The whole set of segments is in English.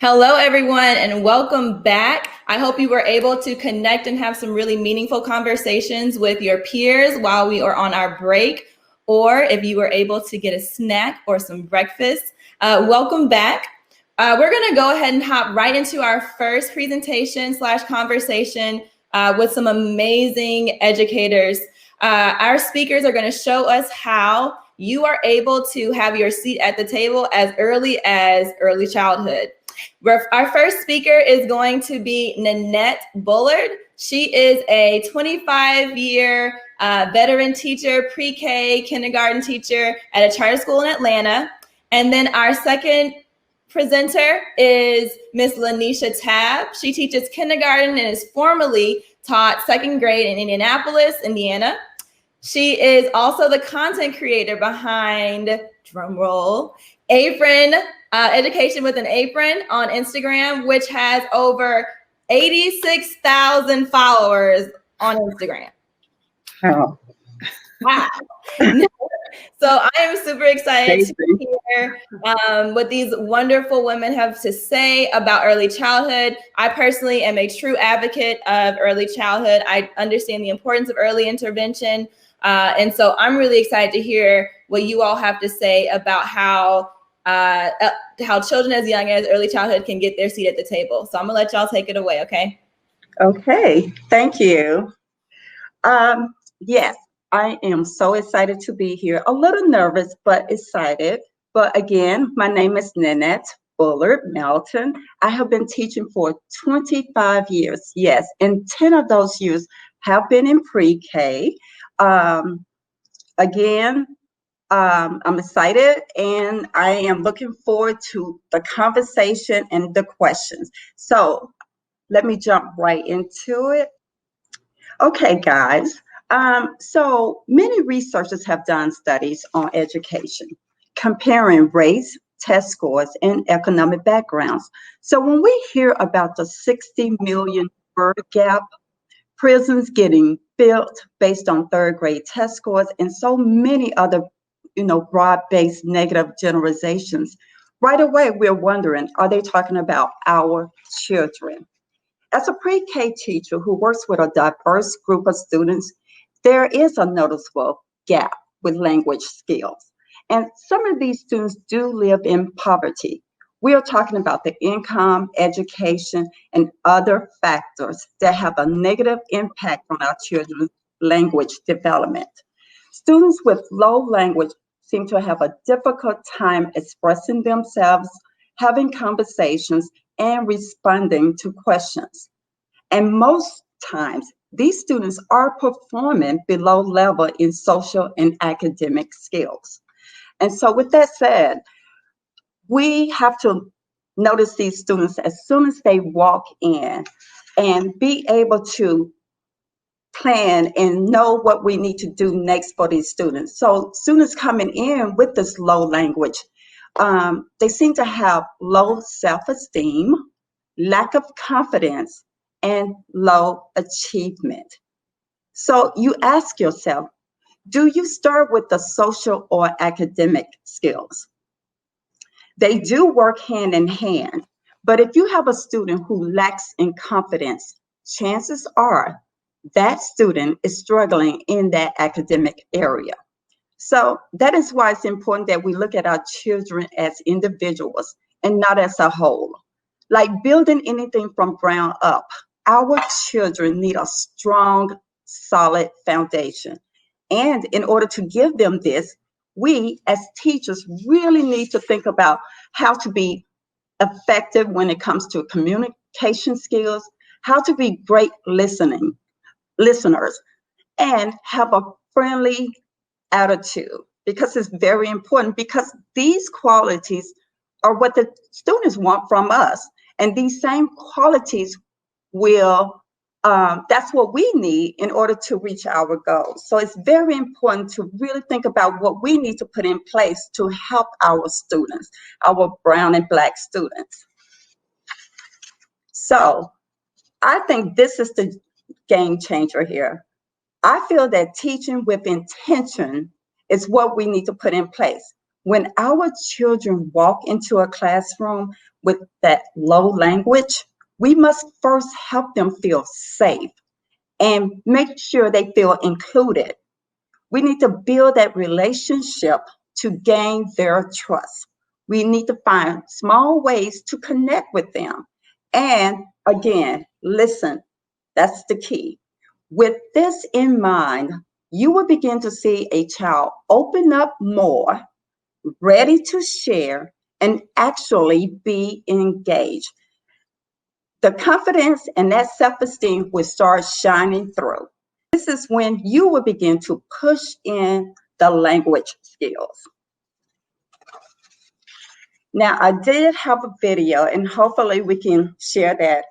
Hello, everyone, and welcome back. I hope you were able to connect and have some really meaningful conversations with your peers while we are on our break, or if you were able to get a snack or some breakfast. Welcome back. We're going to go ahead and hop right into our first presentation / conversation with some amazing educators. Our speakers are going to show us how you are able to have your seat at the table as early childhood. Our first speaker is going to be Nanette Bullard. She is a 25-year veteran teacher, pre-K, kindergarten teacher at a charter school in Atlanta. And then our second presenter is Miss LaNesha Tabb. She teaches kindergarten and is formerly taught second grade in Indianapolis, Indiana. She is also the content creator behind, drumroll, Apron, Education with an Apron on Instagram, which has over 86,000 followers on Instagram. Oh. Wow. So I am super excited to hear what these wonderful women have to say about early childhood. I personally am a true advocate of early childhood. I understand the importance of early intervention. And so I'm really excited to hear what you all have to say about how children as young as early childhood can get their seat at the table. So I'm gonna let y'all take it away, okay? Okay, thank you. Yes, I am so excited to be here. A little nervous, but excited. But again, my name is Nanette Bullard, Melton. I have been teaching for 25 years, yes, and 10 of those years have been in pre-K. I'm excited, and I am looking forward to the conversation and the questions. So let me jump right into it. Okay, guys. So many researchers have done studies on education, comparing race, test scores, and economic backgrounds. So when we hear about the 60 million birth gap, prisons getting built based on third grade test scores, and so many other broad-based negative generalizations, right away we're wondering, are they talking about our children? As a pre-K teacher who works with a diverse group of students, there is a noticeable gap with language skills. And some of these students do live in poverty. We are talking about the income, education, and other factors that have a negative impact on our children's language development. Students with low language seem to have a difficult time expressing themselves, having conversations, and responding to questions. And most times, these students are performing below level in social and academic skills. And so with that said, we have to notice these students as soon as they walk in and be able to plan and know what we need to do next for these students. So students coming in with this low language, they seem to have low self-esteem, lack of confidence, and low achievement. So you ask yourself, do you start with the social or academic skills? They do work hand in hand, but if you have a student who lacks in confidence, chances are that student is struggling in that academic area. So that is why it's important that we look at our children as individuals and not as a whole. Like building anything from ground up, our children need a strong, solid foundation. And in order to give them this, we as teachers really need to think about how to be effective when it comes to communication skills, how to be great listeners, and have a friendly attitude, because it's very important, because these qualities are what the students want from us. And these same qualities will, that's what we need in order to reach our goals. So it's very important to really think about what we need to put in place to help our students, our brown and Black students. So I think this is the game changer here. I feel that teaching with intention is what we need to put in place. When our children walk into a classroom, with that low language, we must first help them feel safe and make sure they feel included. We need to build that relationship to gain their trust. We need to find small ways to connect with them. And again, listen, that's the key. With this in mind, you will begin to see a child open up more, ready to share, and actually be engaged. The confidence and that self-esteem will start shining through. This is when you will begin to push in the language skills. Now, I did have a video, and hopefully we can share that.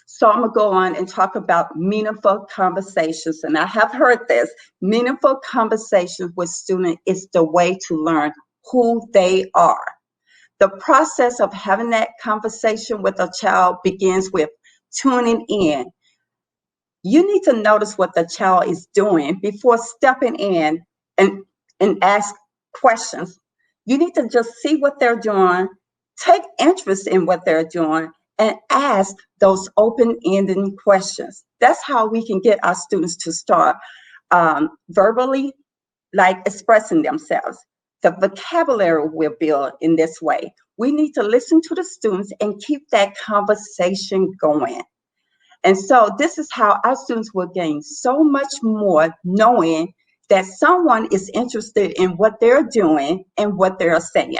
So I'm going to go on and talk about meaningful conversations. And I have heard this. Meaningful conversations with students is the way to learn who they are. The process of having that conversation with a child begins with tuning in. You need to notice what the child is doing before stepping in and ask questions. You need to just see what they're doing, take interest in what they're doing, and ask those open-ended questions. That's how we can get our students to start verbally, like expressing themselves. The vocabulary will build in this way. We need to listen to the students and keep that conversation going. And so this is how our students will gain so much more, knowing that someone is interested in what they're doing and what they're saying.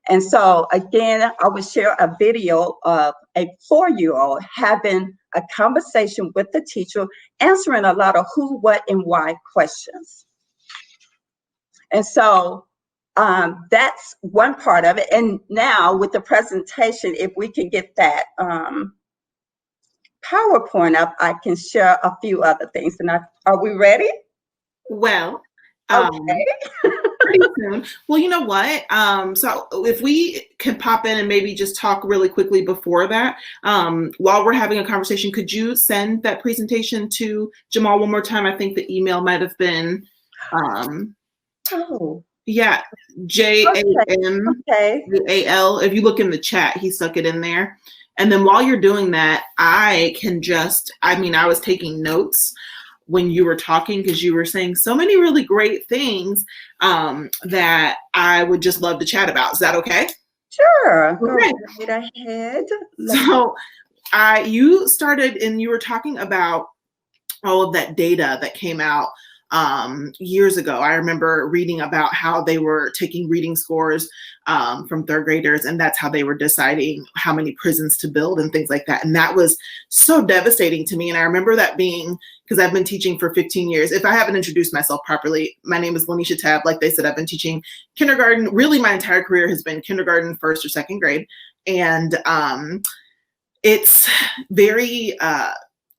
And so again, I will share a video of a 4-year-old having a conversation with the teacher, answering a lot of who, what, and why questions. And so that's one part of it. And now with the presentation, if we can get that PowerPoint up, I can share a few other things. And are we ready? Well, okay. Pretty soon. Well, you know what? So if we can pop in and maybe just talk really quickly before that, while we're having a conversation, could you send that presentation to Jamal one more time? I think the email might have been, yeah, JAMAL. If you look in the chat, he stuck it in there. And then while you're doing that, I was taking notes when you were talking, because you were saying so many really great things that I would just love to chat about. Is that okay? Sure. Okay. Go right ahead. So you started and you were talking about all of that data that came out years ago. I remember reading about how they were taking reading scores from third graders, and that's how they were deciding how many prisons to build and things like that. And that was so devastating to me. And I remember that being, because I've been teaching for 15 years. If I haven't introduced myself properly, my name is LaNesha Tabb. Like they said, I've been teaching kindergarten. Really, my entire career has been kindergarten, first or second grade. And it's very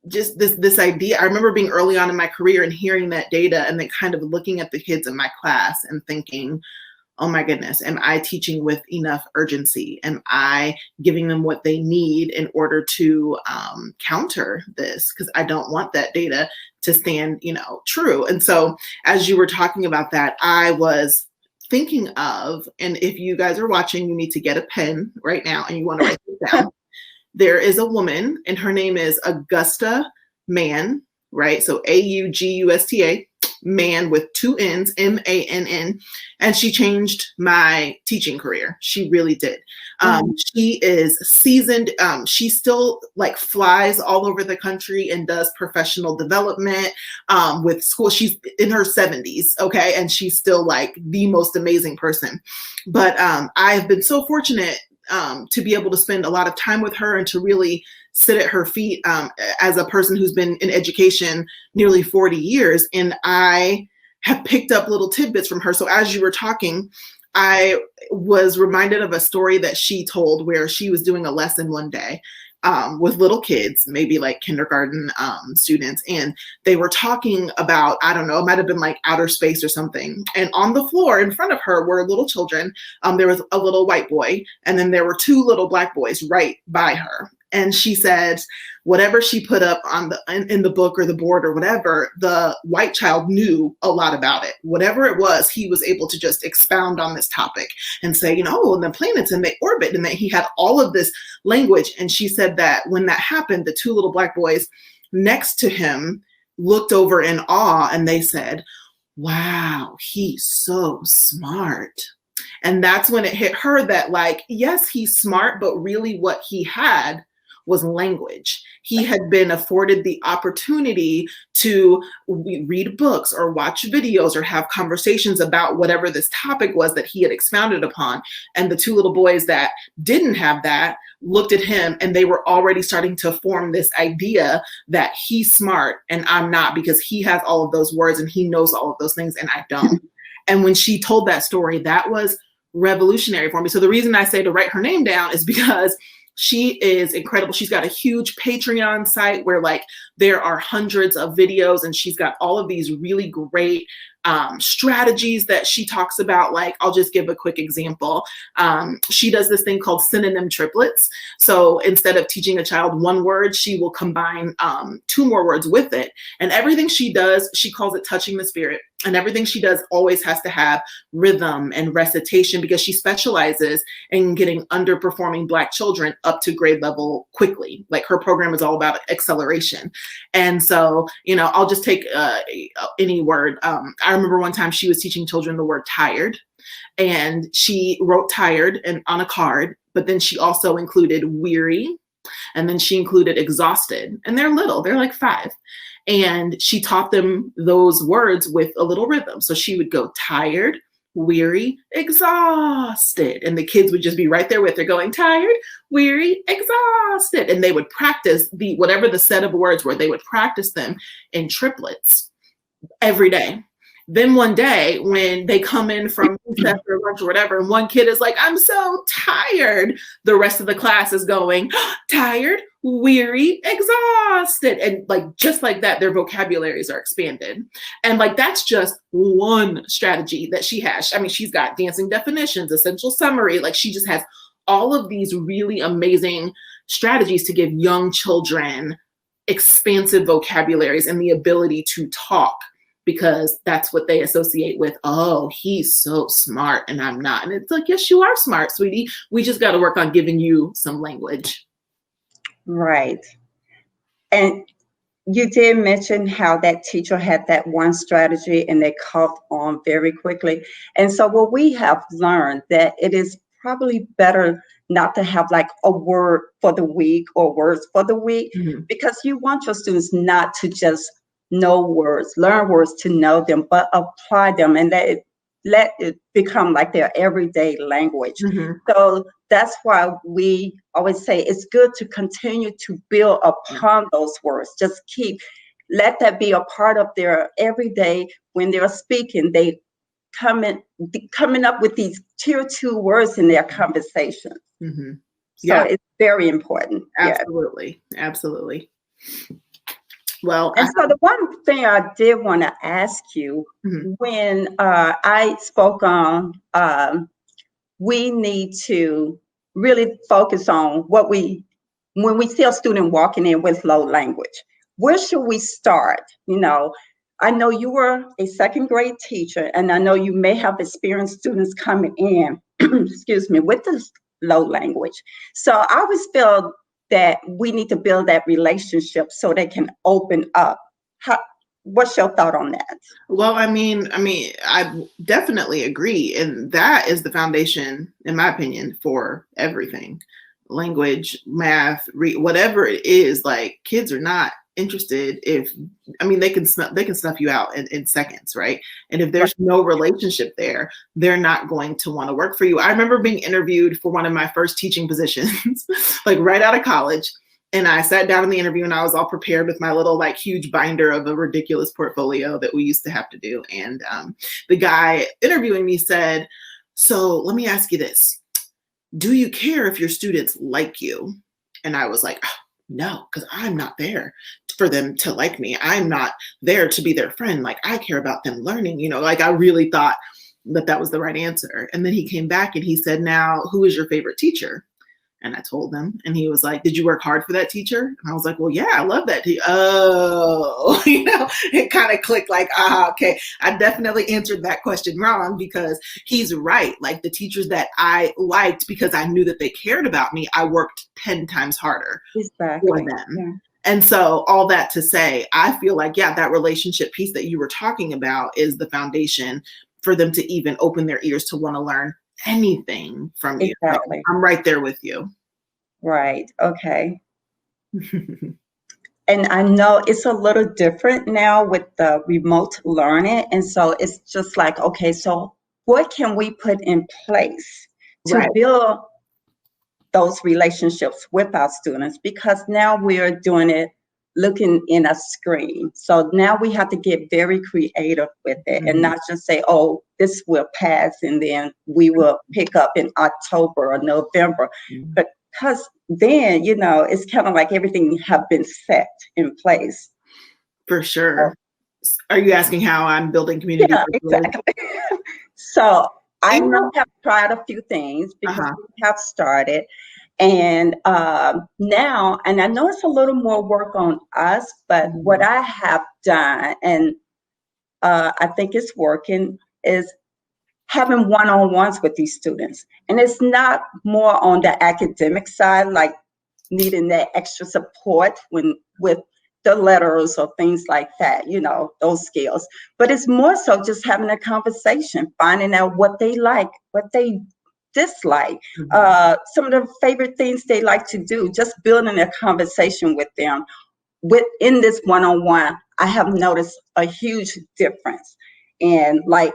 just this idea. I remember being early on in my career and hearing that data and then kind of looking at the kids in my class and thinking, oh my goodness, am I teaching with enough urgency? Am I giving them what they need in order to counter this? Because I don't want that data to stand, true. And so as you were talking about that, I was thinking of, and if you guys are watching, you need to get a pen right now and you want to write it down. There is a woman, and her name is Augusta Mann, right? So Augusta, Mann with 2 N's, Mann. And she changed my teaching career. She really did. She is seasoned. She still flies all over the country and does professional development with school. She's in her 70s, okay? And she's still the most amazing person. But I've been so fortunate to be able to spend a lot of time with her and to really sit at her feet as a person who's been in education nearly 40 years. And I have picked up little tidbits from her. So as you were talking, I was reminded of a story that she told where she was doing a lesson one day with little kids, maybe kindergarten students. And they were talking about, I don't know, it might've been outer space or something. And on the floor in front of her were little children. There was a little white boy, and then there were 2 little black boys right by her. And she said, whatever she put up on in the book or the board or whatever, the white child knew a lot about it. Whatever it was, he was able to just expound on this topic and say, and the planets and they orbit, and that he had all of this language. And she said that when that happened, the two little black boys next to him looked over in awe and they said, wow, he's so smart. And that's when it hit her that, like, yes, he's smart, but really what he had was language. He had been afforded the opportunity to read books or watch videos or have conversations about whatever this topic was that he had expounded upon. And the two little boys that didn't have that looked at him and they were already starting to form this idea that he's smart and I'm not, because he has all of those words and he knows all of those things and I don't. And when she told that story, that was revolutionary for me. So the reason I say to write her name down is because she is incredible. She's got a huge Patreon site where, like, there are hundreds of videos, and she's got all of these really great strategies that she talks about. Like, I'll just give a quick example. She does this thing called Synonym Triplets. So instead of teaching a child one word, she will combine two more words with it. And everything she does, she calls it touching the spirit. And everything she does always has to have rhythm and recitation, because she specializes in getting underperforming Black children up to grade level quickly. Like, her program is all about acceleration. And so, I'll just take any word. I remember one time she was teaching children the word tired, and she wrote tired on a card, but then she also included weary, and then she included exhausted. And they're little, they're like 5. And she taught them those words with a little rhythm. So she would go tired, weary, exhausted. And the kids would just be right there with her going tired, weary, exhausted. And they would practice whatever the set of words were, they would practice them in triplets every day. Then one day when they come in from recess or lunch or whatever, and one kid is like, I'm so tired, the rest of the class is going, tired, weary, exhausted. And like, just like that, their vocabularies are expanded. And like, that's just one strategy that she has. I mean, she's got dancing definitions, essential summary. Like, she just has all of these really amazing strategies to give young children expansive vocabularies and the ability to talk, because that's what they associate with, oh, he's so smart and I'm not. And it's like, yes, you are smart, sweetie. We just got to work on giving you some language. Right. And you did mention how that teacher had that one strategy and they caught on very quickly. And so what we have learned that it is probably better not to have like a word for the week or words for the week, because you want your students not to just know words, learn words to know them, but apply them and let it become like their everyday language. So that's why we always say it's good to continue to build upon those words. Just let that be a part of their everyday. When they're speaking, they coming up with these tier 2 words in their conversation. So it's very important. Absolutely. Absolutely. Well, and so the one thing I did want to ask you, when I spoke on, we need to really focus on when we see a student walking in with low language, where should we start? I know you were a 2nd grade teacher, and I know you may have experienced students coming in, excuse me, with this low language. So I always feel that we need to build that relationship so they can open up. What's your thought on that? Well, I mean, I definitely agree. And that is the foundation, in my opinion, for everything. Language, math, whatever it is, like, kids are not interested they can snuff you out in seconds, right? And if there's no relationship there, they're not going to want to work for you. I remember being interviewed for one of my first teaching positions, like right out of college. And I sat down in the interview and I was all prepared with my little like huge binder of a ridiculous portfolio that we used to have to do. And the guy interviewing me said, so let me ask you this. Do you care if your students like you? And I was like, oh, no, because I'm not there for them to like me. I'm not there to be their friend. Like, I care about them learning, like I really thought that was the right answer. And then he came back and he said, now, who is your favorite teacher? And I told him, and he was like, did you work hard for that teacher? And I was like, well, yeah, I love that teacher. Oh, it kind of clicked like, okay. I definitely answered that question wrong, because he's right. Like, the teachers that I liked because I knew that they cared about me, I worked 10 times harder for them. Yeah. And so all that to say, I feel like, yeah, that relationship piece that you were talking about is the foundation for them to even open their ears to want to learn anything from you. Exactly. I'm right there with you. Right. Okay. And I know it's a little different now with the remote learning. And so it's just like, okay, so what can we put in place to build those relationships with our students? Because now we are doing it looking in a screen. So now we have to get very creative with it and not just say, oh, this will pass and then we will pick up in October or November. Because then, it's kind of like everything have been set in place. For sure. Are you asking how I'm building community? Yeah, exactly. So I know I have tried a few things because we have started. And now, and I know it's a little more work on us, but what I have done, and I think it's working, is having one-on-ones with these students. And it's not more on the academic side, like needing that extra support with the letters or things like that, those skills. But it's more so just having a conversation, finding out what they like, what they dislike, some of the favorite things they like to do, just building a conversation with them. Within this one-on-one, I have noticed a huge difference. And like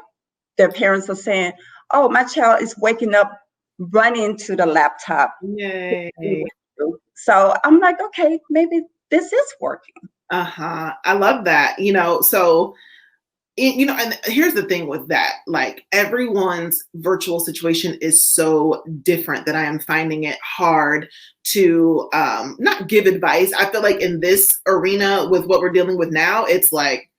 their parents are saying, oh, my child is waking up, running to the laptop. Yay. So I'm like, okay, maybe this is working. I love that. So and here's the thing with that, like, everyone's virtual situation is so different that I am finding it hard to not give advice. I feel like in this arena with what we're dealing with now, it's like,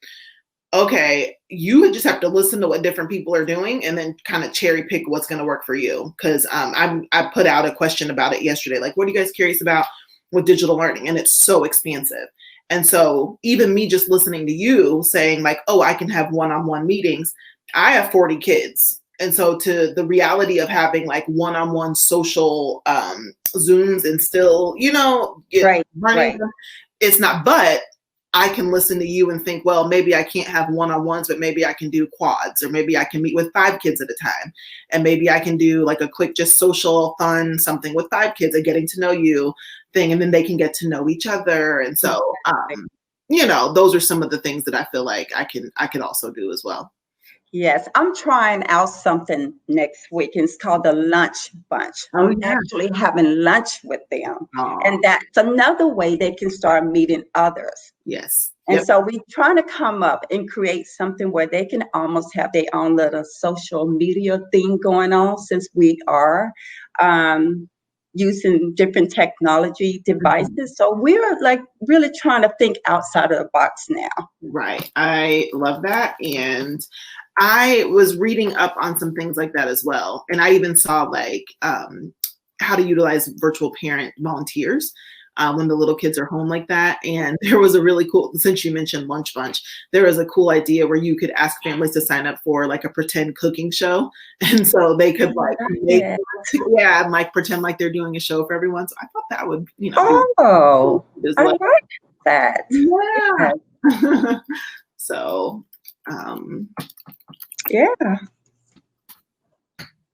okay, you just have to listen to what different people are doing and then kind of cherry pick what's going to work for you. Because I put out a question about it yesterday, like, what are you guys curious about with digital learning? And it's so expansive. And so even me just listening to you saying like, oh, I can have one-on-one meetings. I have 40 kids. And so to the reality of having like one-on-one social Zooms and still, running, it's not, but I can listen to you and think, well, maybe I can't have one-on-ones, but maybe I can do quads, or maybe I can meet with 5 kids at a time. And maybe I can do like a quick, just social fun, something with 5 kids, a getting to know you thing. And then they can get to know each other. And so, those are some of the things that I feel like I can also do as well. Yes, I'm trying out something next week. It's called the Lunch Bunch. I'm actually having lunch with them. And that's another way they can start meeting others. Yes. And so we're trying to come up and create something where they can almost have their own little social media thing going on, since we are using different technology devices. So we're like really trying to think outside of the box now. Right. I love that. And I was reading up on some things like that as well. And I even saw like how to utilize virtual parent volunteers when the little kids are home like that. And there was a really cool, since you mentioned Lunch Bunch, there was a cool idea where you could ask families to sign up for like a pretend cooking show. And so they could like, and like pretend like they're doing a show for everyone. So I thought that would, I like that. Yeah. So,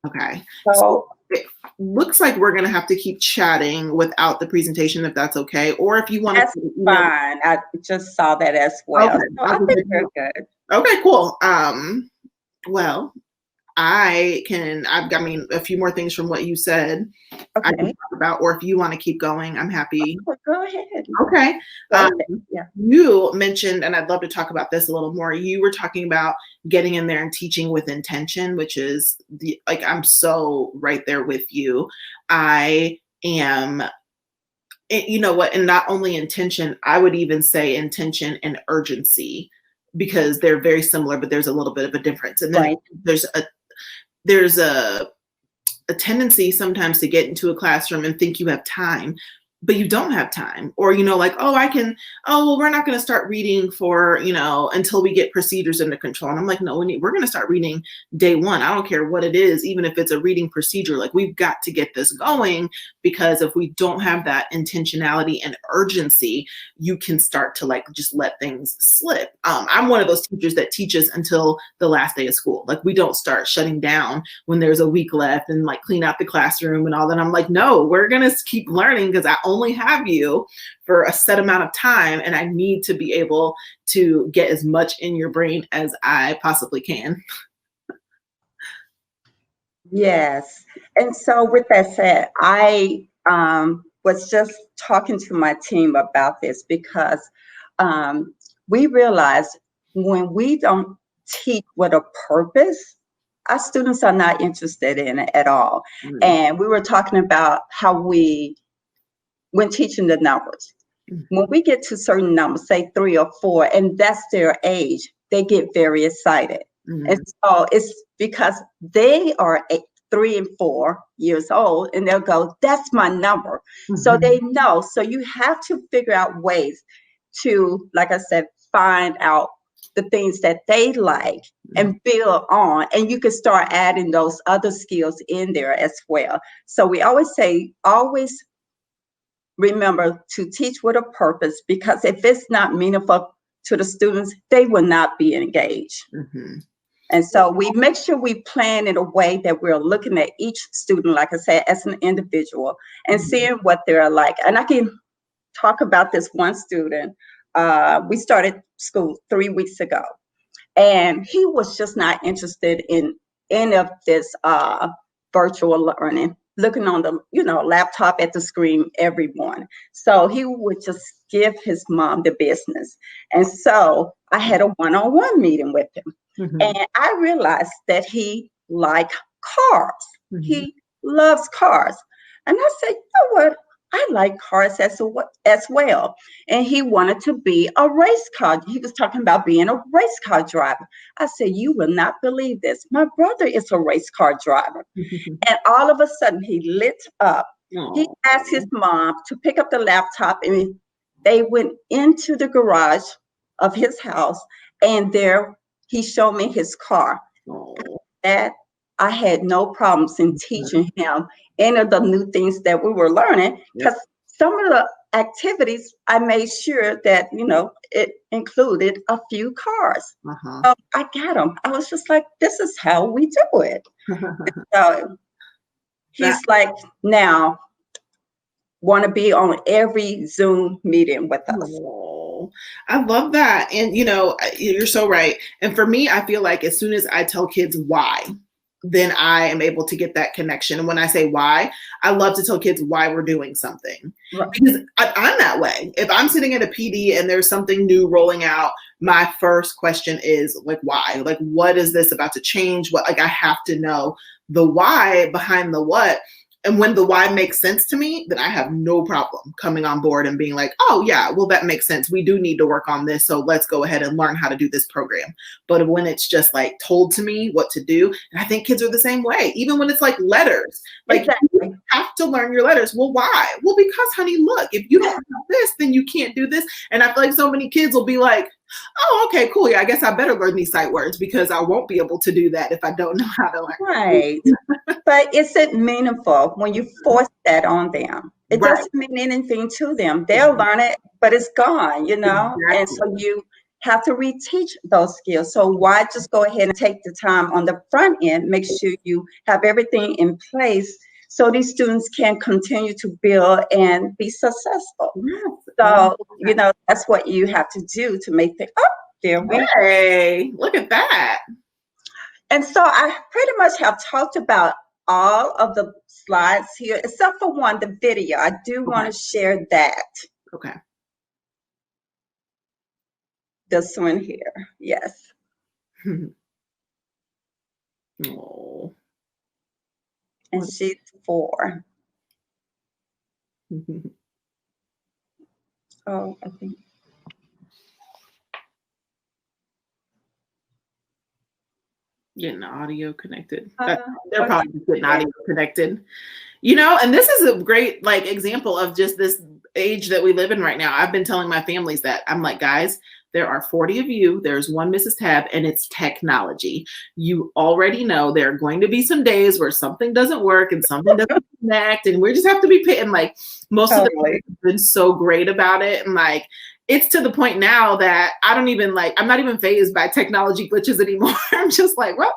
okay. So it looks like we're going to have to keep chatting without the presentation, if that's okay. Or if you want to. That's fine. I just saw that as well. Okay. So I think we're good. Okay, cool. Well, I've got a few more things from what you said. I can talk about, or if you want to keep going, I'm happy. Go ahead. Okay. You mentioned, and I'd love to talk about this a little more. You were talking about getting in there and teaching with intention, which is I'm so right there with you. I am, you know what, and not only intention, I would even say intention and urgency, because they're very similar, but there's a little bit of a difference. And then there's a a tendency sometimes to get into a classroom and think you have time, but you don't have time. Or, like, oh, well, we're not going to start reading for, until we get procedures under control. And I'm like, no, we're going to start reading day one. I don't care what it is, even if it's a reading procedure, like we've got to get this going, because if we don't have that intentionality and urgency, you can start to like just let things slip. I'm one of those teachers that teaches until the last day of school. Like we don't start shutting down when there's a week left and like clean out the classroom and all that. I'm like, no, we're going to keep learning because I only have you for a set amount of time, and I need to be able to get as much in your brain as I possibly can. Yes. And so with that said, I was just talking to my team about this because we realized when we don't teach with a purpose, our students are not interested in it at all. Mm-hmm. And we were talking about how when teaching the numbers, mm-hmm. when we get to certain numbers, say 3 or 4, and that's their age, they get very excited. Mm-hmm. And so it's because they are 3 and 4 years old, and they'll go, that's my number. Mm-hmm. So they know. So you have to figure out ways to, like I said, find out the things that they like and build on, and you can start adding those other skills in there as well. So we always say, always remember to teach with a purpose, because if it's not meaningful to the students, they will not be engaged. Mm-hmm. And so we make sure we plan in a way that we're looking at each student, like I said, as an individual and mm-hmm. seeing what they're like. And I can talk about this one student. We started school 3 weeks ago, and he was just not interested in any of this virtual learning, looking on the laptop at the screen every morning. So he would just give his mom the business. And so I had a one-on-one meeting with him. Mm-hmm. And I realized that he liked cars. Mm-hmm. He loves cars. And I said, you know what? I like cars as well. And he wanted to be a race car. He was talking about being a race car driver. I said, you will not believe this. My brother is a race car driver. And all of a sudden he lit up. Aww. He asked his mom to pick up the laptop, and they went into the garage of his house, and there he showed me his car. That I had no problems in teaching him any of the new things that we were learning, because some of the activities I made sure that it included a few cars. Uh-huh. So I got him. I was just like, this is how we do it. So he's like, now want to be on every Zoom meeting with us. Oh, I love that. And you're so right. And for me, I feel like as soon as I tell kids why, then I am able to get that connection. And when I say why, I love to tell kids why we're doing something. Right. Because I'm that way. If I'm sitting at a PD and there's something new rolling out, my first question is like, why? Like, what is this about to change? I have to know the why behind the what. And when the why makes sense to me, then I have no problem coming on board and being like, oh yeah, well, that makes sense. We do need to work on this. So let's go ahead and learn how to do this program. But when it's just like told to me what to do, and I think kids are the same way, even when it's like letters, like exactly. You have to learn your letters. Well, why? Well, because honey, look, if you don't know this, then you can't do this. And I feel like so many kids will be like, oh, okay, cool. Yeah, I guess I better learn these sight words because I won't be able to do that if I don't know how to learn. Right. But isn't meaningful when you force that on them. It right. doesn't mean anything to them. They'll learn it, but it's gone, Exactly. And so you have to reteach those skills. So why just go ahead and take the time on the front end, make sure you have everything in place so these students can continue to build and be successful. Yes. So, that's what you have to do to make the there we Hey, look at that. And so I pretty much have talked about all of the slides here, except for one, the video. I do want to share that. Okay. This one here, yes. Oh. And she's 4. Oh, I think. Getting audio connected. Uh, They're okay. probably just getting audio connected. You know, and this is a great like example of just this age that we live in right now. I've been telling my families that. I'm like, guys, there are 40 of you. There's one Mrs. Tabb, and it's technology. You already know there are going to be some days where something doesn't work and something doesn't connect, and we just have to be pitting. Like most of the people have been so great about it, and like it's to the point now that I don't even like, I'm not even fazed by technology glitches anymore. I'm just like, well,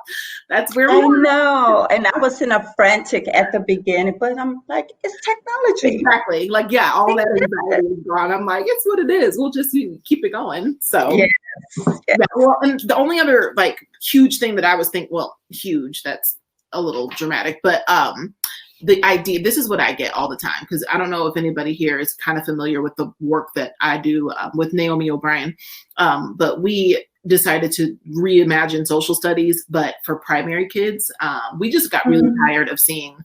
that's where we I are. know. And I was in a frantic at the beginning, but I'm like, it's technology. Exactly. Like, yeah, all that anxiety is gone. I'm like, it's what it is. We'll just keep it going. So, Yes. yeah. Well, and the only other like huge thing that I was thinking, well, huge, that's a little dramatic, but the idea, this is what I get all the time, because I don't know if anybody here is kind of familiar with the work that I do with Naomi O'Brien, but we decided to reimagine social studies, but for primary kids. We just got really tired of seeing,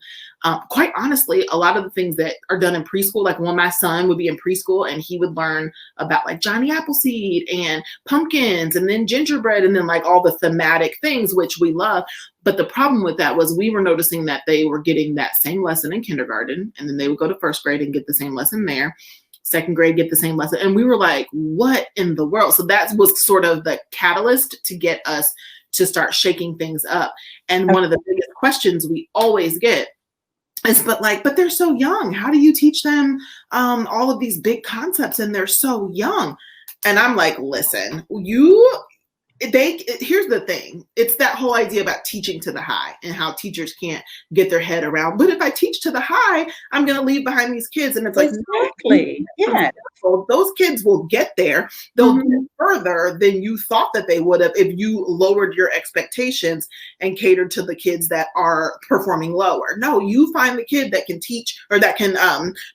quite honestly, a lot of the things that are done in preschool. Like when my son would be in preschool and he would learn about like Johnny Appleseed and pumpkins and then gingerbread and then like all the thematic things, which we love. But the problem with that was we were noticing that they were getting that same lesson in kindergarten, and then they would go to first grade and get the same lesson there. Second grade, get the same lesson. And we were like, what in the world? So that was sort of the catalyst to get us to start shaking things up. And one of the biggest questions we always get is, but they're so young. How do you teach them all of these big concepts and they're so young? And I'm like, listen, here's the thing. It's that whole idea about teaching to the high and how teachers can't get their head around. But if I teach to the high, I'm going to leave behind these kids. And it's like, exactly. Yeah. Those kids will get there. They'll get further than you thought that they would have if you lowered your expectations and catered to the kids that are performing lower. No, you find the kid that can teach or that can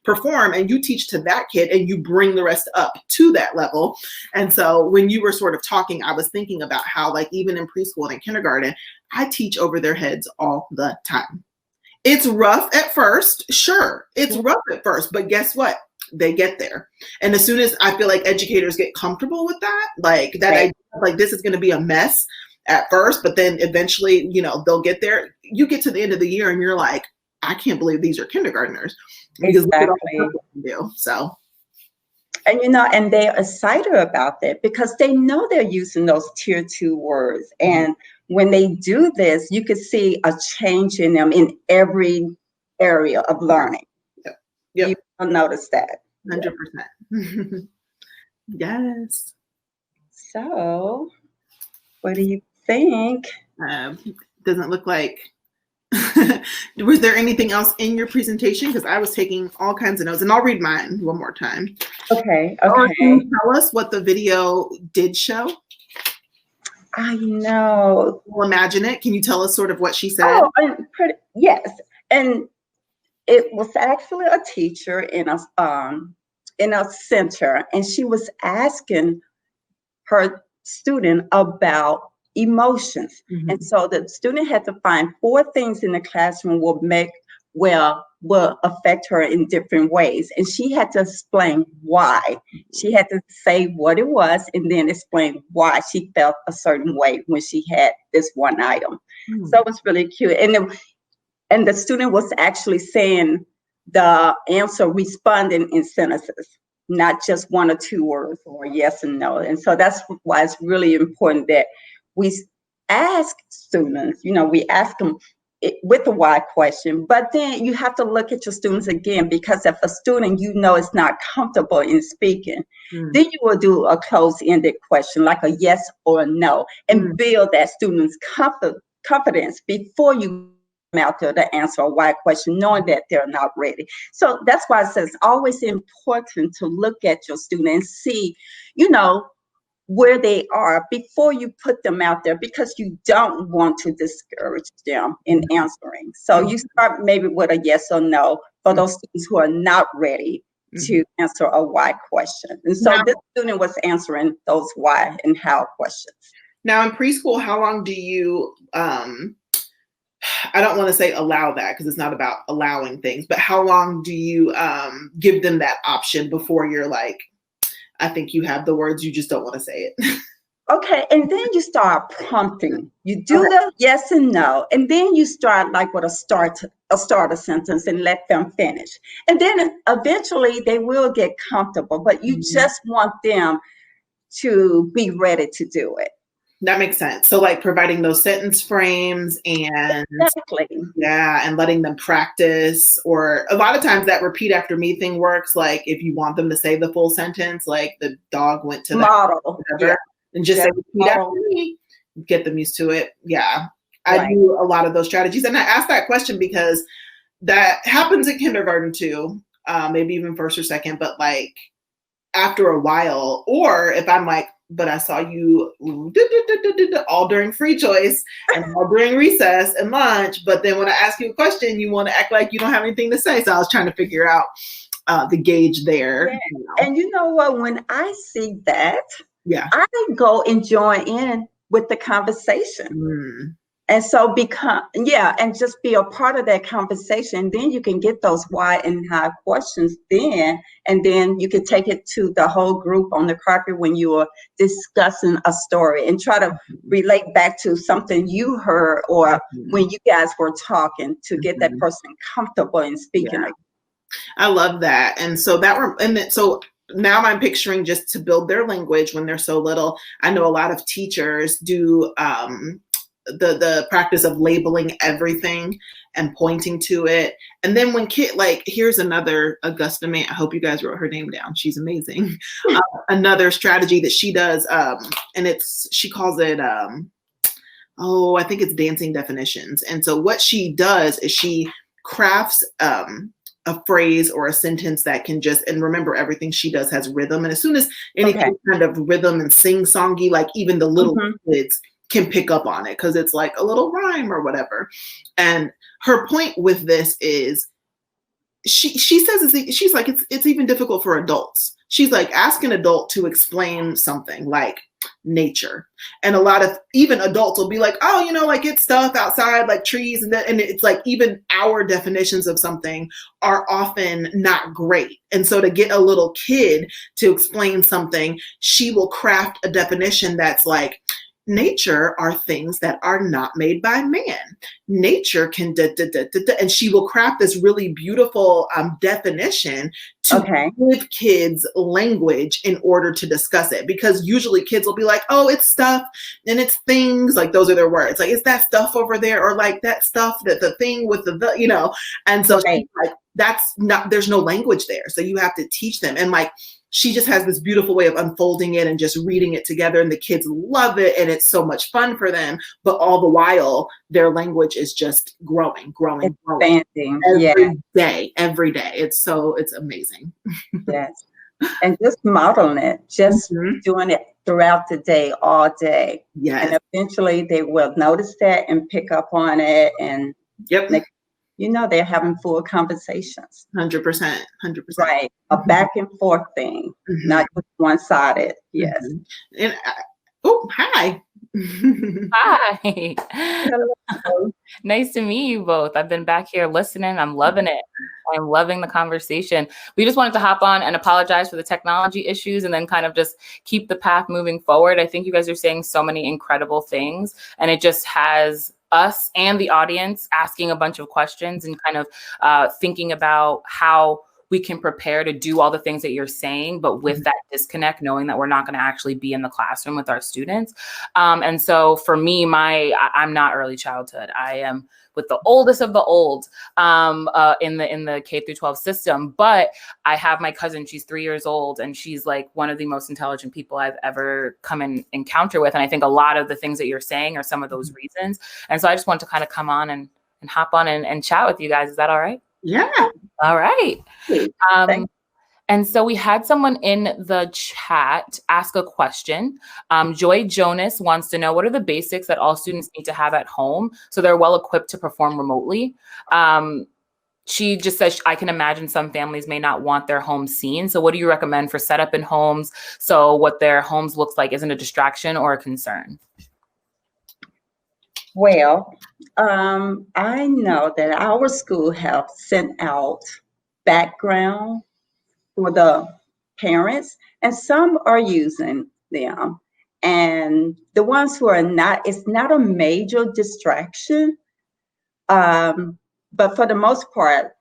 perform, and you teach to that kid and you bring the rest up to that level. And so when you were sort of talking, I was thinking about how like even in preschool and kindergarten, I teach over their heads all the time. It's rough at first. Sure, it's rough at first, but guess what? They get there. And as soon as I feel like educators get comfortable with that, like that, idea, like this is going to be a mess at first, but then eventually, you know, they'll get there. You get to the end of the year and you're like, I can't believe these are kindergartners. Because look at all the work they do. So. And, you know, and they are excited about that because they know they're using those tier 2 words. And when they do this, you can see a change in them in every area of learning. Yep. You will notice that. 100%. Yes. So, what do you think? Doesn't look like. Was there anything else in your presentation? Because I was taking all kinds of notes, and I'll read mine one more time. Okay. Or can you tell us what the video did show? I know. We'll imagine it. Can you tell us sort of what she said? Oh, yes. And it was actually a teacher in a center, and she was asking her student about emotions. And so the student had to find 4 things in the classroom will affect her in different ways. And she had to explain why. She had to say what it was and then explain why she felt a certain way when she had this one item. So it was really cute. And the student was actually saying the answer, responding in sentences, not just 1 or 2 words or yes and no. And so that's why it's really important that we ask students, you know, we ask them with the why question, but then you have to look at your students again, because if a student, you know, is not comfortable in speaking, then you will do a closed-ended question like a yes or a no, and build that student's confidence before you out there to answer a why question, knowing that they're not ready. So that's why it says it's always important to look at your student and see, you know, where they are before you put them out there, because you don't want to discourage them in answering. So you start maybe with a yes or no for those students who are not ready to answer a why question. And so this student was answering those why and how questions. Now in preschool, how long do you, I don't want to say allow that because it's not about allowing things, but how long do you give them that option before you're like, I think you have the words, you just don't want to say it? Okay, and then you start prompting. You do the yes and no, and then you start like with a starter sentence and let them finish. And then eventually they will get comfortable, but you just want them to be ready to do it. That makes sense. So like providing those sentence frames and Exactly. yeah, and letting them practice, or a lot of times that repeat after me thing works. Like if you want them to say the full sentence, like the dog went to the Model. whatever, and just say repeat after me, get them used to it. Yeah. I do a lot of those strategies. And I asked that question because that happens in kindergarten too, maybe even first or second, but like after a while, or if I'm like, but I saw you all during free choice and all during recess and lunch, but then when I ask you a question, you want to act like you don't have anything to say. So I was trying to figure out the gauge there. Yeah. And you know what? When I see that, I go and join in with the conversation. And so and just be a part of that conversation. Then you can get those why and how questions then, and then you can take it to the whole group on the carpet when you are discussing a story and try to relate back to something you heard or when you guys were talking to get that person comfortable in speaking. Yeah. I love that. And so so now I'm picturing just to build their language when they're so little. I know a lot of teachers do the practice of labeling everything and pointing to it. And then when here's another Augusta May, I hope you guys wrote her name down. She's amazing. Another strategy that she does, and she calls it, I think it's dancing definitions. And so what she does is she crafts a phrase or a sentence that can and remember, everything she does has rhythm. And as soon as anything kind of rhythm and sing-songy, like even the little kids can pick up on it because it's like a little rhyme or whatever. And her point with this is she says she's like, it's even difficult for adults. She's like, ask an adult to explain something like nature. And a lot of even adults will be like, oh, like it's stuff outside, like trees. And it's like, even our definitions of something are often not great. And so to get a little kid to explain something, she will craft a definition that's like, nature are things that are not made by man. Nature can and she will craft this really beautiful definition to give kids language in order to discuss it. Because usually kids will be like, oh, it's stuff and it's things, like those are their words. Like, is that stuff over there? Or like that stuff, that the thing with the. And so she's like, that's not, there's no language there. So you have to teach them. And like, she just has this beautiful way of unfolding it and just reading it together, and the kids love it, and it's so much fun for them. But all the while, their language is just growing. Expanding. Every day. It's amazing. Yes. And just modeling it, just doing it throughout the day, all day. Yes. And eventually they will notice that and pick up on it. And they're having full conversations. 100%. Right. A back and forth thing, not just one-sided. Yes. And hi. Hi. Nice to meet you both. I've been back here listening. I'm loving it. I'm loving the conversation. We just wanted to hop on and apologize for the technology issues and then kind of just keep the path moving forward. I think you guys are saying so many incredible things, and it just has us and the audience asking a bunch of questions and kind of thinking about how we can prepare to do all the things that you're saying, but with that disconnect, knowing that we're not going to actually be in the classroom with our students. And so for me, I'm not early childhood. I am with the oldest of the old in the K through 12 system. But I have my cousin, she's 3 years old, and she's like one of the most intelligent people I've ever come in encounter with. And I think a lot of the things that you're saying are some of those reasons. And so I just want to kind of come on and hop on and chat with you guys. Is that all right? Yeah. All right. And so we had someone in the chat ask a question. Joy Jonas wants to know, what are the basics that all students need to have at home so they're well equipped to perform remotely? She just says, I can imagine some families may not want their home seen. So what do you recommend for setup in homes so what their homes looks like isn't a distraction or a concern? Well, I know that our school have sent out background for the parents, and some are using them. And the ones who are not, it's not a major distraction. But for the most part,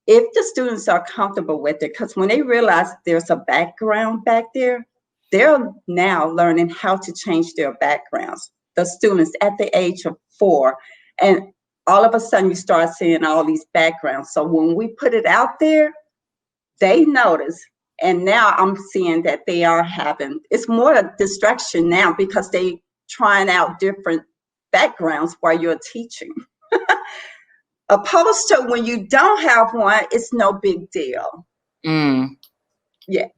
if the students are comfortable with it, because when they realize there's a background back there, they're now learning how to change their backgrounds. The students at the age of 4, and all of a sudden you start seeing all these backgrounds. So when we put it out there, they notice. And now I'm seeing that they are having, it's more a distraction now because they trying out different backgrounds while you're teaching. Opposed to when you don't have one, it's no big deal. Yeah.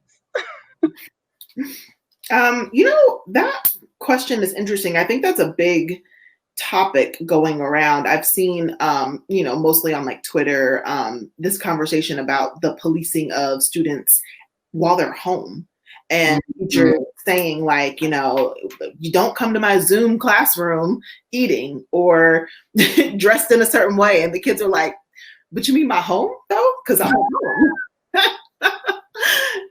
That question is interesting. I think that's a big topic going around. I've seen, mostly on like Twitter, this conversation about the policing of students while they're home. And teachers saying like, you don't come to my Zoom classroom eating or dressed in a certain way. And the kids are like, but you mean my home though? Because I'm home.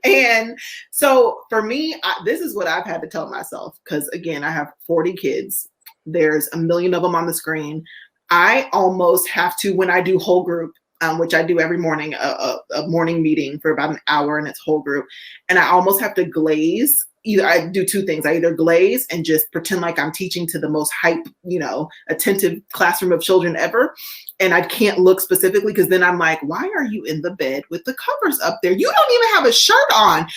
And so for me, this is what I've had to tell myself. Because again, I have 40 kids. There's a million of them on the screen. I almost have to, when I do whole group, which I do every morning, a morning meeting for about an hour and it's whole group. And I almost have to glaze. Either I do two things. I either glaze and just pretend like I'm teaching to the most hype, attentive classroom of children ever. And I can't look specifically because then I'm like, why are you in the bed with the covers up there? You don't even have a shirt on.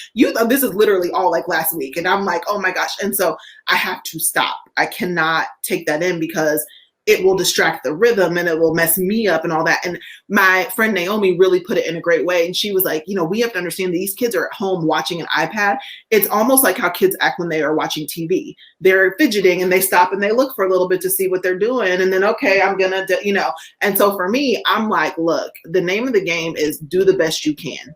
This is literally all like last week. And I'm like, oh my gosh. And so I have to stop. I cannot take that in because it will distract the rhythm and it will mess me up and all that. And my friend Naomi really put it in a great way. And she was like, we have to understand these kids are at home watching an iPad. It's almost like how kids act when they are watching TV. They're fidgeting and they stop and they look for a little bit to see what they're doing. And then, okay, I'm going to, And so for me, I'm like, look, the name of the game is do the best you can.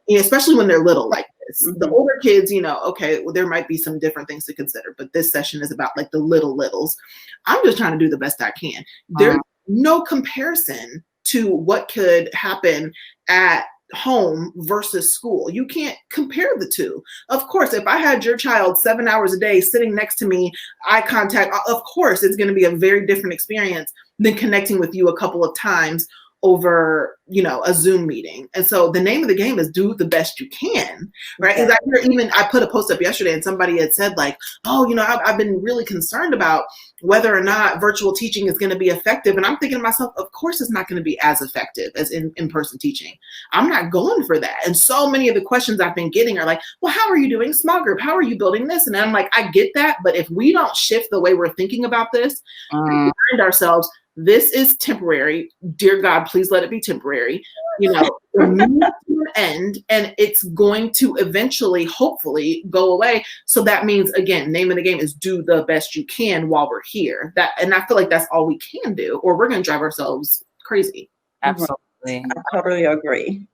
Especially when they're little like this. The older kids, okay, well, there might be some different things to consider, but this session is about like the littles. I'm just trying to do the best I can. There's no comparison to what could happen at home versus school. You can't compare the two. Of course, if I had your child 7 hours a day sitting next to me, eye contact, of course, it's going to be a very different experience than connecting with you a couple of times over, a Zoom meeting. And so the name of the game is do the best you can, right? Okay. I put a post up yesterday and somebody had said like, oh, I've been really concerned about whether or not virtual teaching is going to be effective. And I'm thinking to myself, of course, it's not going to be as effective as in-person teaching. I'm not going for that. And so many of the questions I've been getting are like, well, how are you doing small group? How are you building this? And I'm like, I get that. But if we don't shift the way we're thinking about this, and remind ourselves, this is temporary. Dear God, please let it be temporary. We're moving to an end, and it's going to eventually, hopefully, go away. So that means, again, name of the game is do the best you can while we're here. And I feel like that's all we can do, or we're going to drive ourselves crazy. Absolutely. I totally agree.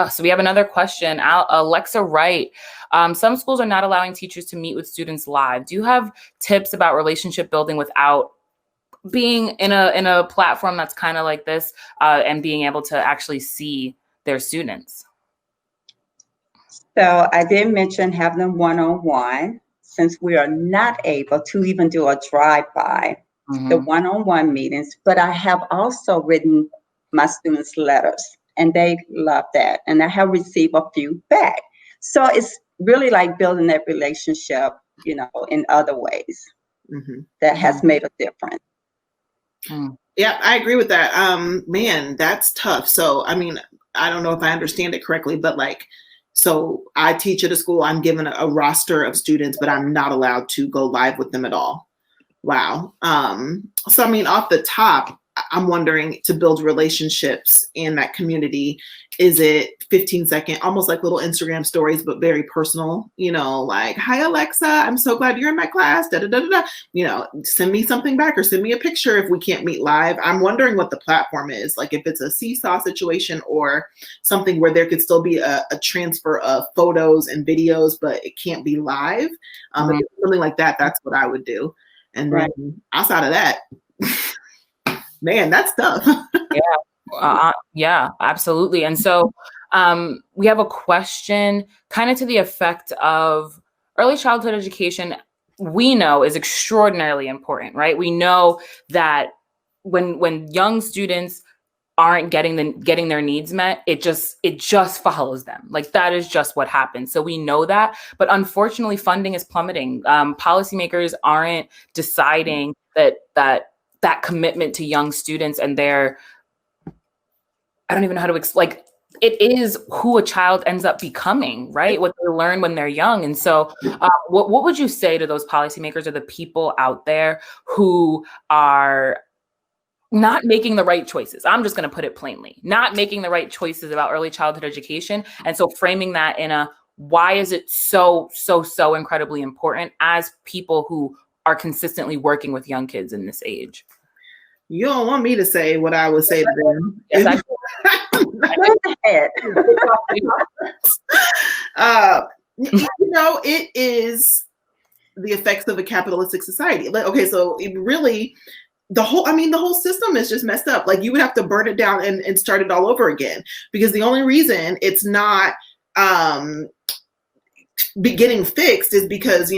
So we have another question. Alexa Wright. Some schools are not allowing teachers to meet with students live. Do you have tips about relationship building without being in a platform that's kind of like this and being able to actually see their students? So I did mention having them one-on-one, since we are not able to even do a drive-by, the one-on-one meetings, but I have also written my students letters and they love that. And I have received a few back. So it's really like building that relationship, in other ways that has made a difference. Yeah, I agree with that. Man, that's tough. So, I don't know if I understand it correctly, but so I teach at a school, I'm given a roster of students, but I'm not allowed to go live with them at all. Wow. So, off the top, I'm wondering, to build relationships in that community, is it 15-second, almost like little Instagram stories, but very personal, like, hi, Alexa, I'm so glad you're in my class, da, da, da, da, da. Send me something back or send me a picture if we can't meet live. I'm wondering what the platform is, like if it's a seesaw situation or something where there could still be a transfer of photos and videos, but it can't be live. If it's something like that, that's what I would do. And then outside of that, man, that's tough. Yeah, absolutely. And so we have a question kind of to the effect of early childhood education, we know, is extraordinarily important, right? We know that when young students aren't getting their needs met, it just follows them. Like, that is just what happens. So we know that, but unfortunately funding is plummeting. Policymakers aren't deciding that commitment to young students and their, I don't even know how to explain, like, it is who a child ends up becoming, right? What they learn when they're young. And so what would you say to those policymakers or the people out there who are not making the right choices? I'm just going to put it plainly, not making the right choices about early childhood education. And so framing that in a, why is it so incredibly important as people who are consistently working with young kids in this age? You don't want me to say what I would say to them. Yes, I It is the effects of a capitalistic society. Okay, so it really, the whole system is just messed up. Like, you would have to burn it down and start it all over again, because the only reason it's not getting fixed is because,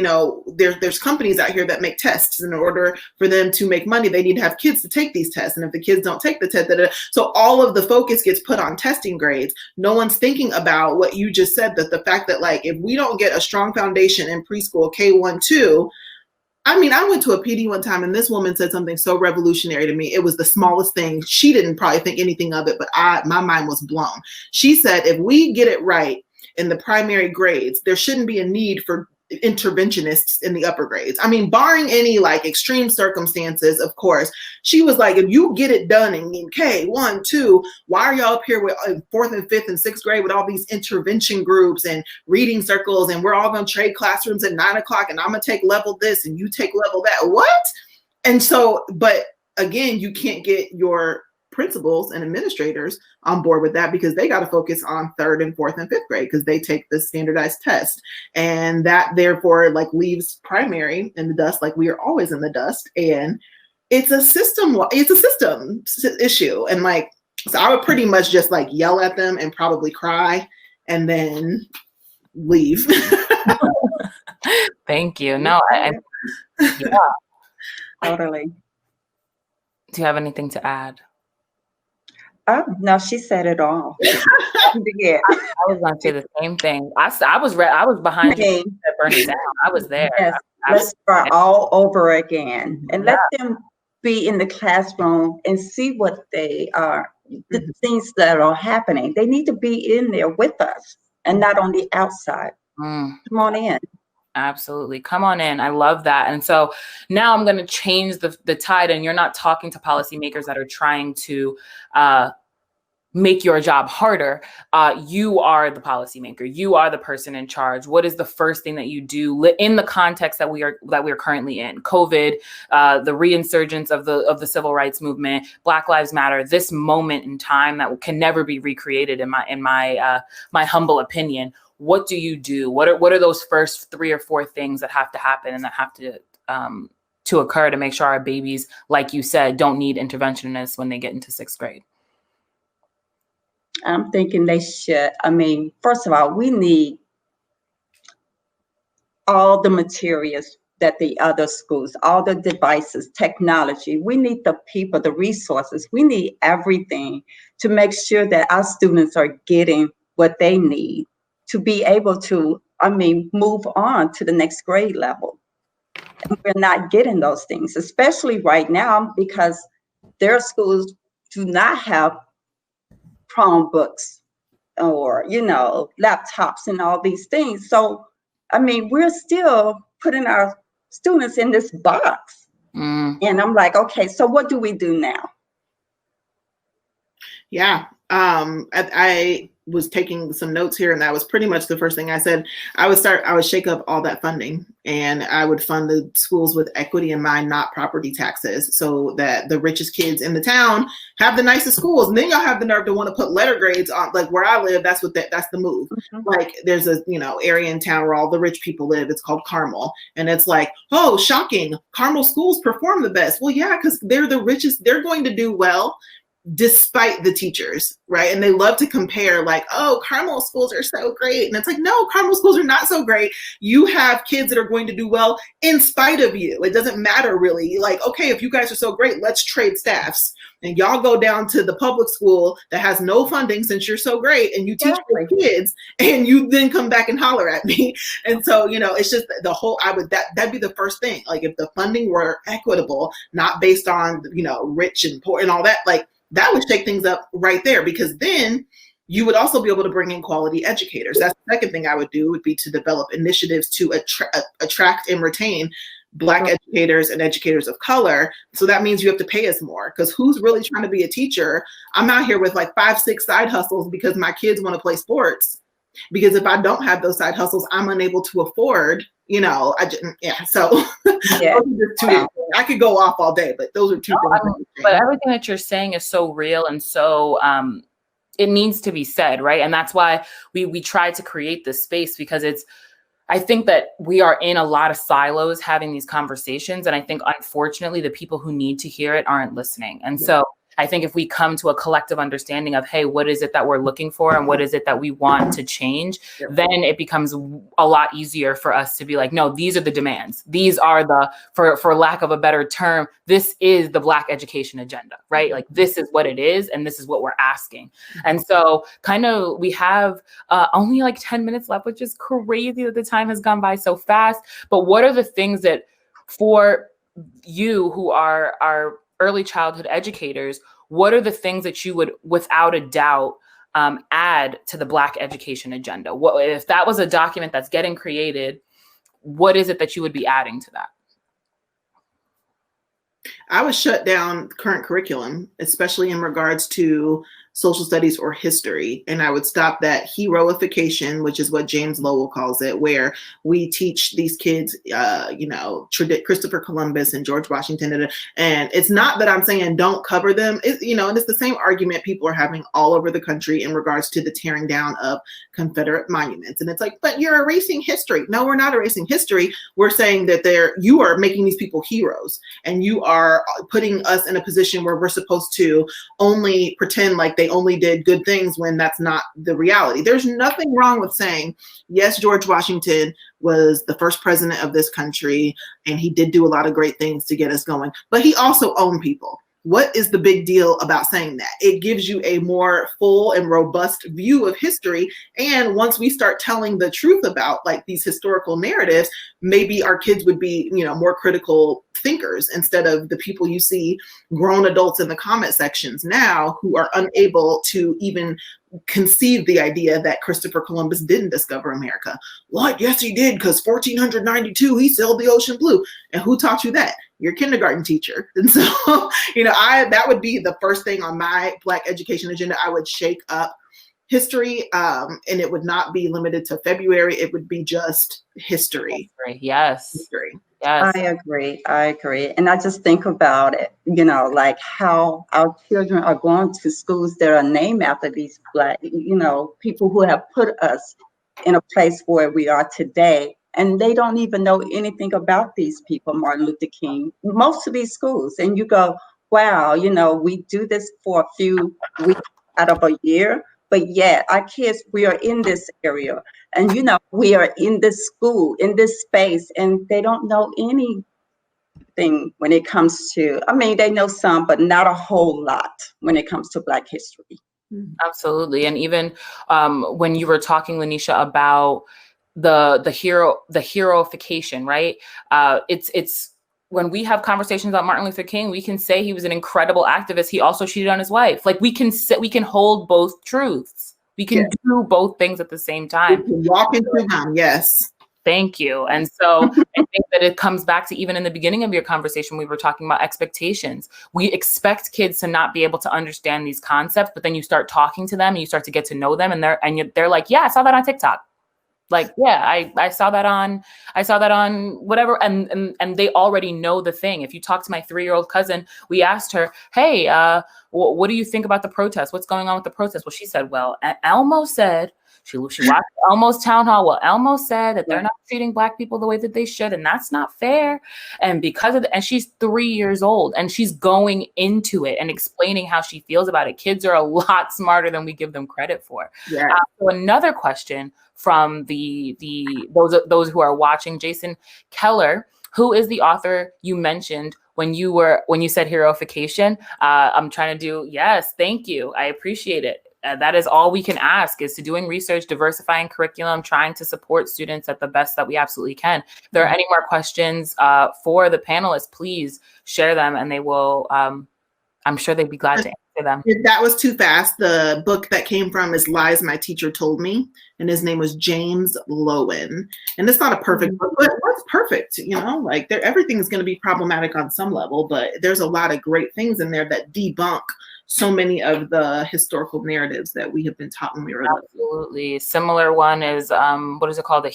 there's companies out here that make tests. In order for them to make money, they need to have kids to take these tests. And if the kids don't take the test, so all of the focus gets put on testing grades. No one's thinking about what you just said, that the fact that, like, if we don't get a strong foundation in preschool, K1, 2, I went to a PD one time and this woman said something so revolutionary to me. It was the smallest thing. She didn't probably think anything of it, but my mind was blown. She said, if we get it right in the primary grades, there shouldn't be a need for interventionists in the upper grades. Barring any like extreme circumstances, of course. She was like, if you get it done in K1, 2, why are y'all up here with 4th and 5th and 6th grade with all these intervention groups and reading circles, and we're all going to trade classrooms at 9 o'clock, and I'm going to take level this and you take level that? What? And so, but again, you can't get your principals and administrators on board with that, because they got to focus on 3rd and 4th and 5th grade, because they take the standardized test, and that therefore like leaves primary in the dust. Like, we are always in the dust, and it's a system issue. And like, so I would pretty much just like yell at them and probably cry and then leave. Thank you. No, yeah. Totally. Do you have anything to add? No, she said it all. Yeah. I was going to say the same thing. I was behind you at Burning Down. I was there. Yes. Let's start all over again, and let them be in the classroom and see what they are, the things that are happening. They need to be in there with us and not on the outside. Come on in. Absolutely. Come on in. I love that. And so now I'm going to change the tide, and you're not talking to policymakers that are trying to make your job harder. You are the policymaker. You are the person in charge. What is the first thing that you do in the context that we are currently in? COVID, the reinsurgence of the civil rights movement, Black Lives Matter, this moment in time that can never be recreated in my humble opinion. What do you do? What are those first 3 or 4 things that have to happen and that have to occur to make sure our babies, like you said, don't need interventionists when they get into 6th grade? I'm thinking they should. First of all, we need all the materials that the other schools, all the devices, technology. We need the people, the resources. We need everything to make sure that our students are getting what they need to be able to, move on to the next grade level. And we're not getting those things, especially right now, because their schools do not have Chromebooks or, laptops and all these things. So, we're still putting our students in this box. And I'm like, okay, so what do we do now? Yeah. I was taking some notes here, and that was pretty much the first thing I said. I would shake up all that funding, and I would fund the schools with equity in mind, not property taxes, so that the richest kids in the town have the nicest schools. And then y'all have the nerve to want to put letter grades on, like where I live. That's the move. Like, there's a area in town where all the rich people live. It's called Carmel, and it's like, oh, shocking, Carmel schools perform the best. Well, yeah, because they're the richest. They're going to do well despite the teachers, right? And they love to compare like, oh, Carmel schools are so great. And it's like, no, Carmel schools are not so great. You have kids that are going to do well in spite of you. It doesn't matter really. Like, okay, if you guys are so great, let's trade staffs. And y'all go down to the public school that has no funding since you're so great, and you teach your kids, and you then come back and holler at me. And so, you know, it's just the whole, that'd be the first thing. Like if the funding were equitable, not based on, you know, rich and poor and all that, like that would shake things up right there, because then you would also be able to bring in quality educators. That's the second thing I would do, would be to develop initiatives to attract and retain Black educators and educators of color. So that means you have to pay us more, because who's really trying to be a teacher? I'm out here with like 5-6 side hustles because my kids want to play sports. Because if I don't have those side hustles, I'm unable to afford, you know, so Yeah. I could go off all day, but those are two things. But everything that you're saying is so real and so it needs to be said, right? And that's why we try to create this space, because I think that we are in a lot of silos having these conversations. And I think, unfortunately, the people who need to hear it aren't listening. And so I think if we come to a collective understanding of, hey, what is it that we're looking for and what is it that we want to change, then it becomes a lot easier for us to be like, no, these are the demands. These are for lack of a better term, this is the Black education agenda, right? Like this is what it is. And this is what we're asking. And so kind of we have only like 10 minutes left, which is crazy that the time has gone by so fast. But what are the things that for you who are our early childhood educators, what are the things that you would, without a doubt, add to the Black education agenda? What if that was a document that's getting created? What is it that you would be adding to that? I would shut down current curriculum, especially in regards to social studies or history. And I would stop that heroification, which is what James Lowell calls it, where we teach these kids, Christopher Columbus and George Washington. And it's not that I'm saying don't cover them, and it's the same argument people are having all over the country in regards to the tearing down of Confederate monuments. And it's like, but you're erasing history. No, we're not erasing history. We're saying that you are making these people heroes, and you are putting us in a position where we're supposed to only pretend like they only did good things when that's not the reality. There's nothing wrong with saying, yes, George Washington was the first president of this country, and he did do a lot of great things to get us going, but he also owned people. What is the big deal about saying that? It gives you a more full and robust view of history. And once we start telling the truth about like these historical narratives, maybe our kids would be, more critical thinkers instead of the people you see grown adults in the comment sections now who are unable to even conceive the idea that Christopher Columbus didn't discover America. What? Yes, he did, because 1492, he sailed the ocean blue. And who taught you that? Your kindergarten teacher. And so, that would be the first thing on my Black education agenda. I would shake up history, and it would not be limited to February. It would be just history. Yes. History. Yes. I agree. And I just think about it, like how our children are going to schools that are named after these Black, people who have put us in a place where we are today. And they don't even know anything about these people, Martin Luther King, most of these schools. And you go, wow, we do this for a few weeks out of a year. But yet our kids, we are in this area and, we are in this school, in this space, and they don't know anything when it comes to, they know some, but not a whole lot when it comes to Black history. Absolutely. And even when you were talking, LaNesha, about the heroification, right? It's when we have conversations about Martin Luther King, we can say he was an incredible activist. He also cheated on his wife. Like we can hold both truths. We can do both things at the same time. Walk into them, yes. Thank you. And so I think that it comes back to even in the beginning of your conversation, we were talking about expectations. We expect kids to not be able to understand these concepts, but then you start talking to them and you start to get to know them, and they're like, yeah, I saw that on TikTok. Like, yeah, I saw that on whatever. And they already know the thing. If you talk to my 3-year-old cousin, we asked her, hey, what do you think about the protest? What's going on with the protest? Well, she said, well, Elmo said, she watched Elmo's town hall. Well, Elmo said that they're not treating Black people the way that they should, and that's not fair. And because of and she's 3 years old, and she's going into it and explaining how she feels about it. Kids are a lot smarter than we give them credit for. Yeah. So another question from those who are watching, Jason Keller, who is the author you mentioned when you said heroification. I'm trying to do, yes, thank you. I appreciate it. That is all we can ask, is to doing research, diversifying curriculum, trying to support students at the best that we absolutely can. If there are any more questions for the panelists, please share them, and they will, I'm sure they'd be glad to answer them. If that was too fast, the book that came from is Lies My Teacher Told Me, and his name was James Lowen. And it's not a perfect book, but what's perfect? You know, like everything's going to be problematic on some level, but there's a lot of great things in there that debunk so many of the historical narratives that we have been taught when we were little. Absolutely. Similar one is, what is it called?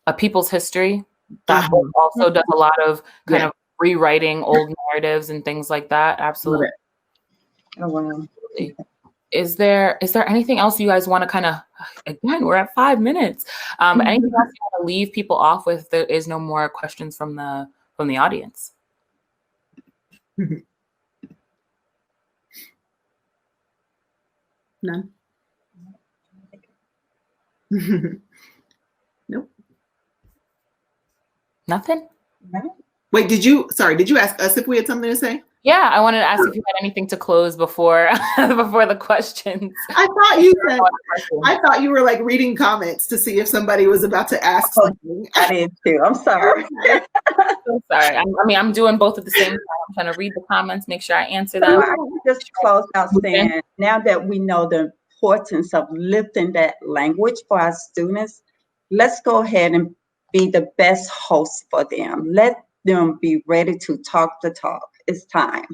A People's History. That book also does a lot of kind of rewriting old narratives and things like that. Absolutely. Oh, wow. Is there anything else you guys want to kind of, again, we're at 5 minutes. Anything else you want to leave people off with? There is no more questions from the audience. None. Nope. Nothing? Wait, did you ask us if we had something to say? Yeah, I wanted to ask if you had anything to close before the questions. I thought you were like reading comments to see if somebody was about to ask something. I did too. I'm sorry. So sorry. I'm doing both at the same time. I'm trying to read the comments, make sure I answer them. I just close out saying, now that we know the importance of lifting that language for our students, let's go ahead and be the best host for them. Let them be ready to talk the talk. It's time.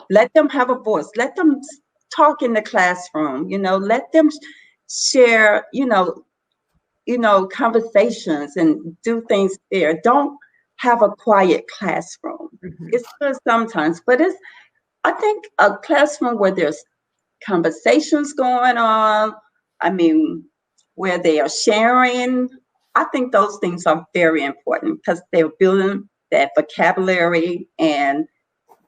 Let them have a voice. Let them talk in the classroom. Let them share, conversations and do things there. Don't have a quiet classroom. It's good sometimes, but I think a classroom where there's conversations going on, where they are sharing, I think those things are very important because they're building that vocabulary, and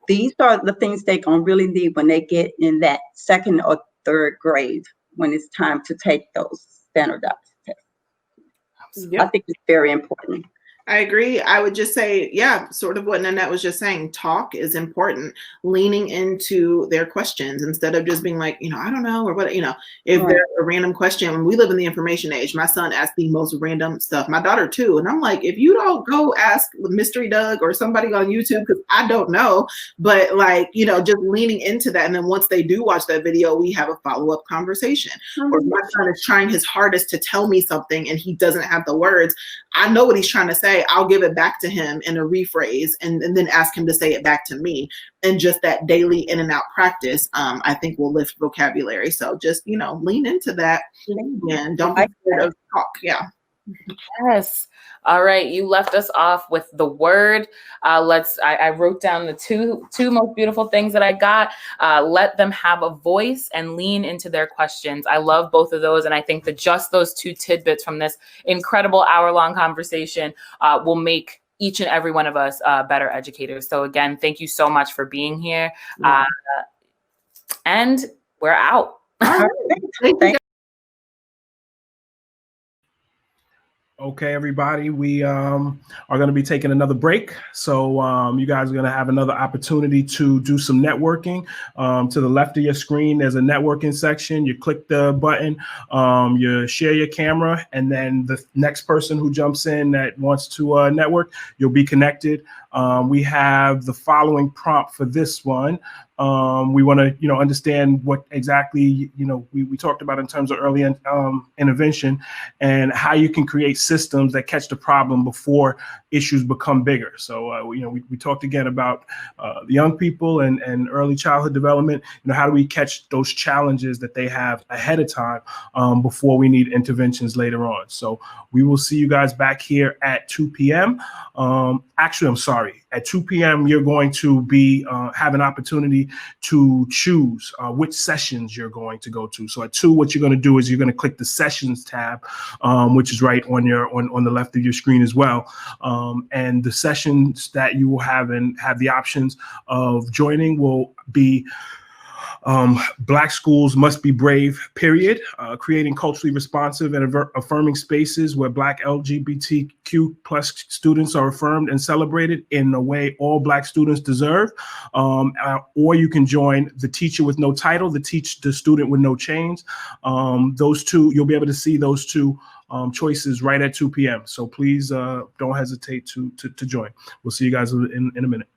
these are the things they're going to really need when they get in that 2nd or 3rd grade, when it's time to take those standardized tests. Yep. I think it's very important. I agree. I would just say, sort of what Nannette was just saying, talk is important, leaning into their questions instead of just being like, I don't know, or what, if there's a random question. When we live in the information age, my son asks the most random stuff, my daughter too. And I'm like, if you don't go ask Mystery Doug or somebody on YouTube, because I don't know, but just leaning into that. And then once they do watch that video, we have a follow-up conversation. Or my son is trying his hardest to tell me something and he doesn't have the words. I know what he's trying to say. I'll give it back to him in a rephrase and then ask him to say it back to me. And just that daily in and out practice, I think will lift vocabulary. So just, lean into that and don't be scared of talk. Yeah. Yes. All right. You left us off with the word. I wrote down the two most beautiful things that I got. Let them have a voice and lean into their questions. I love both of those. And I think that just those 2 tidbits from this incredible hour-long conversation will make each and every one of us better educators. So again, thank you so much for being here. And we're out. Thank you. Okay, everybody, we are going to be taking another break. So you guys are going to have another opportunity to do some networking. To the left of your screen, there's a networking section. You click the button, you share your camera, and then the next person who jumps in that wants to network, you'll be connected. We have the following prompt for this one. We want to, understand what exactly, we talked about in terms of early intervention and how you can create systems that catch the problem before issues become bigger. So, we talked again about the young people and early childhood development. How do we catch those challenges that they have ahead of time before we need interventions later on? So we will see you guys back here at 2 p.m. Actually, I'm sorry. sorry, at 2 p.m., you're going to be have an opportunity to choose which sessions you're going to go to. So at 2, what you're going to do is you're going to click the sessions tab, which is right on your on the left of your screen as well. And the sessions that you will have and have the options of joining will be Black schools must be brave, period. Creating culturally responsive and affirming spaces where Black LGBTQ plus students are affirmed and celebrated in a way all Black students deserve. Or you can join the teacher with no title, the student with no chains. Those two, you'll be able to see those two choices right at 2 p.m. So please don't hesitate to join. We'll see you guys in a minute.